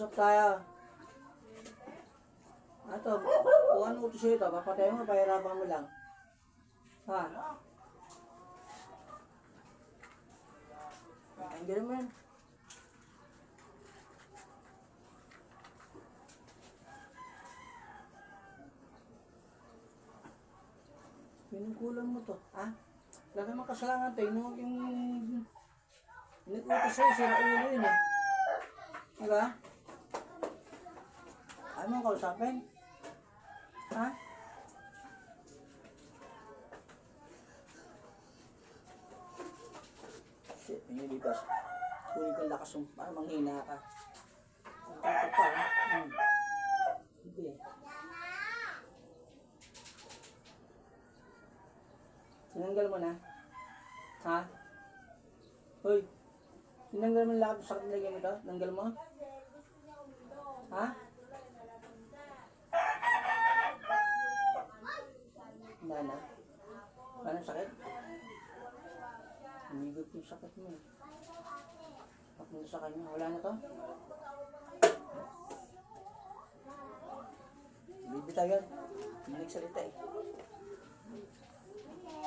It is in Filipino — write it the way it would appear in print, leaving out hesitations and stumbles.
Usap tayo. Ato, kung ano utos sa'yo ito, papatay mo, pahirapan mo lang. Ha? Ang gano'n mo yan. Pinukulan mo to, ha? Wala naman kasalanan tayo, yung nag-utos sa'yo, sira ulo yun eh. Diba? Ayaw mong kausapin? Ha? Shit, pinilipas. Kunin ko lakas yung para manghina ka. Ang kata pa, ha? Hindi eh. Sinanggal mo na? Ha? Hoy! Sinanggal mo lahat sa kanilagyan mo ito? Nanggal mo? Ha? Nana? Anong sakit? Humigop yung sakit mo eh. Papunta sa kanya. Wala na to? Bibitaw yan. Hindi nagsalita eh.